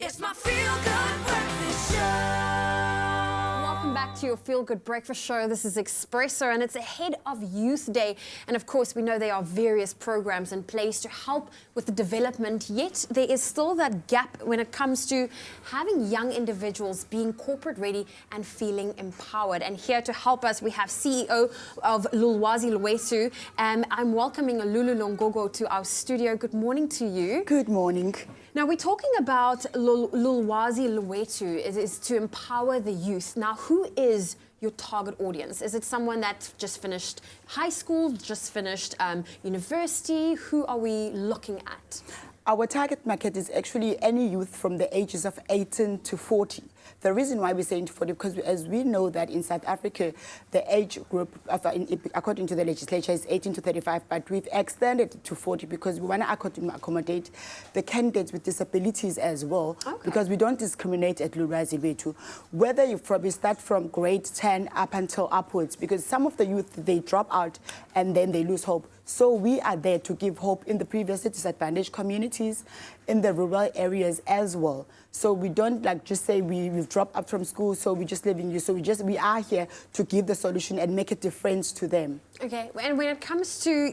It's my feel-good breakfast show. Welcome back to your Feel Good Breakfast Show. This is Expresso, and it's ahead of Youth Day. And of course, we know there are various programs in place to help with the development, yet there is still that gap when it comes to having young individuals being corporate ready and feeling empowered. And here to help us, we have CEO of Lulwazi, Lwethu. I'm welcoming Lulu Nongogo to our studio. Good morning to you. Good morning. Now, we're talking about Lulwazi Lwethu is to empower the youth. Now, who is your target audience? Is it someone that just finished high school, just finished university? Who are we looking at? Our target market is actually any youth from the ages of 18 to 40. The reason why we're saying to 40, because as we know that in South Africa, the age group, according to the legislature, is 18 to 35, but we've extended it to 40 because we want to accommodate the candidates with disabilities as well, because we don't discriminate at Lulwazi Lwethu. Whether you start from grade 10 up until upwards, because some of the youth, they drop out and then they lose hope. So we are there to give hope in the previously disadvantaged communities, in the rural areas as well. So we don't just say we've dropped out from school, so we're just leaving you. So we are here to give the solution and make a difference to them. Okay, and when it comes to,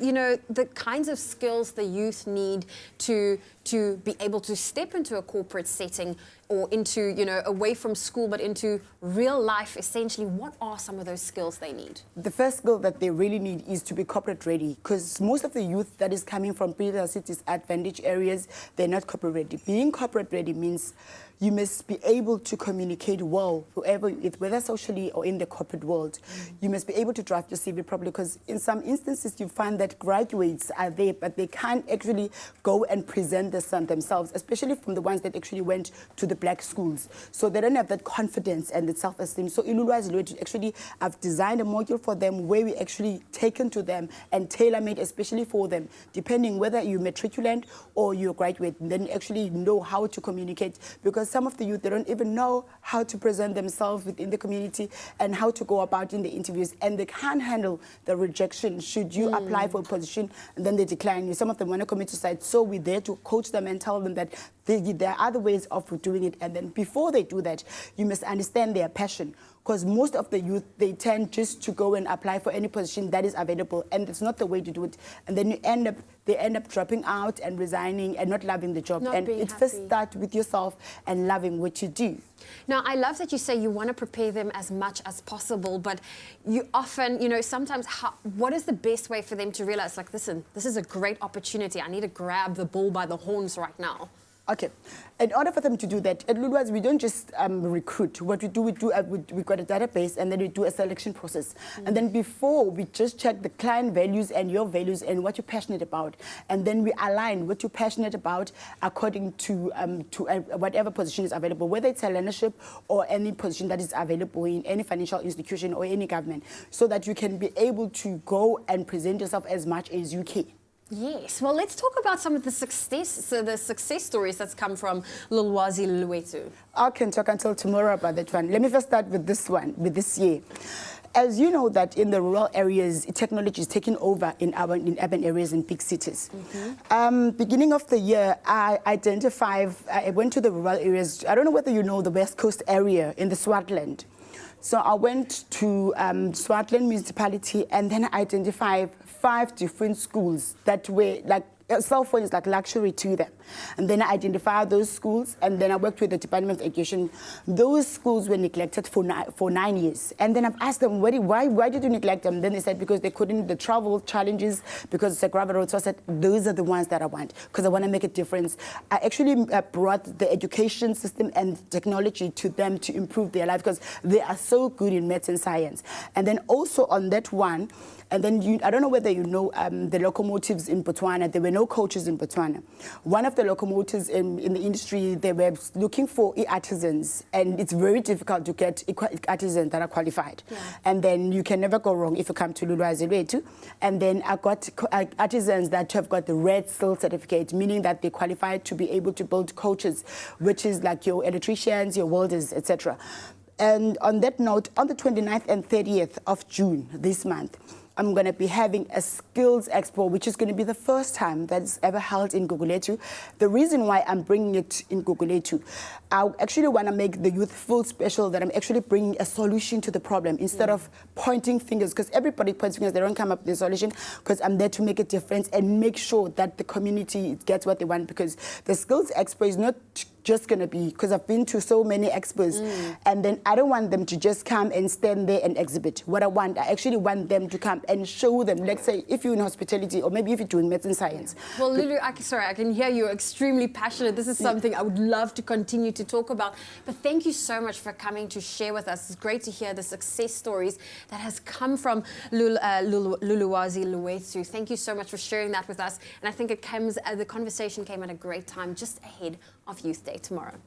the kinds of skills the youth need to be able to step into a corporate setting or into, away from school, but into real life, essentially, what are some of those skills they need? The first skill that they really need is to be corporate ready, because most of the youth that is coming from previously disadvantaged areas, they're not corporate ready. Being corporate ready means you must be able to communicate well, whether socially or in the corporate world. You must be able to draft your CV properly, because in some instances you find that graduates are there, but they can't actually go and present themselves, especially from the ones that actually went to the black schools. So they don't have that confidence and the self-esteem. So in Lulwazi Lwethu, actually, I've designed a module for them where we actually taken to them and tailor-made especially for them, depending whether you're matriculant or you're a graduate, then you actually know how to communicate, because some of the youth, they don't even know how to present themselves within the community and how to go about in the interviews, and they can't handle the rejection should you apply for a position and then they decline you. Some of them want to commit suicide, so we're there to coach them and tell them that there are other ways of doing it, and then before they do that, you must understand their passion. Because most of the youth, they tend just to go and apply for any position that is available, and it's not the way to do it. And then they end up dropping out and resigning and not loving the job. And it first starts with yourself and loving what you do. Now, I love that you say you want to prepare them as much as possible, but you often, sometimes, what is the best way for them to realize, listen, this is a great opportunity. I need to grab the bull by the horns right now. Okay. In order for them to do that, at Lulwazi, we don't just recruit. What we do, we've got a database, and then we do a selection process. And then before, we just check the client values and your values and what you're passionate about. And then we align what you're passionate about according to whatever position is available, whether it's a leadership or any position that is available in any financial institution or any government, so that you can be able to go and present yourself as much as you can. Yes, well, let's talk about some of the success stories that's come from Lulwazi Lwethu. I can talk until tomorrow about that one. Let me first start with this one, with this year. As you know that in the rural areas, technology is taking over in urban areas and big cities. Beginning of the year, I went to the rural areas. I don't know whether you know the West Coast area in the Swartland. So I went to Swartland municipality, and then I identified 5 different schools that were a cell phone is like luxury to them. And then I identified those schools, and then I worked with the Department of Education. Those schools were neglected for 9 years. And then I've asked them, why did you neglect them? Then they said because they couldn't, the travel challenges, because it's a gravel road. So I said, those are the ones that I want, because I want to make a difference. I actually brought the education system and technology to them to improve their life, because they are so good in maths and science. And then also on that one, and then I don't know whether you know the locomotives in Botswana. There were no coaches in Botswana. One of the locomotives in the industry, they were looking for artisans, and it's very difficult to get artisans that are qualified. And then you can never go wrong if you come to Lulwazi Lwethu. And then I got artisans that have got the red seal certificate, meaning that they qualified to be able to build coaches, which is like your electricians, your welders, etc. And on that note, on the 29th and 30th of June this month, I'm going to be having a skills expo, which is going to be the first time that's ever held in Lethu. The reason why I'm bringing it in Lethu, I actually want to make the youth feel special, that I'm actually bringing a solution to the problem instead of pointing fingers, because everybody points fingers, they don't come up with a solution, because I'm there to make a difference and make sure that the community gets what they want, because the skills expo is not just going to be, because I've been to so many expos, and then I don't want them to just come and stand there and exhibit. What I actually want them to come and show them, let's say, if you're in hospitality, or maybe if you're doing medicine science. Well, Lulu, I can hear you're extremely passionate. This is something I would love to continue to talk about. But thank you so much for coming to share with us. It's great to hear the success stories that has come from Lulwazi, Lwethu. Thank you so much for sharing that with us. And I think the conversation came at a great time, just ahead of Youth Day tomorrow.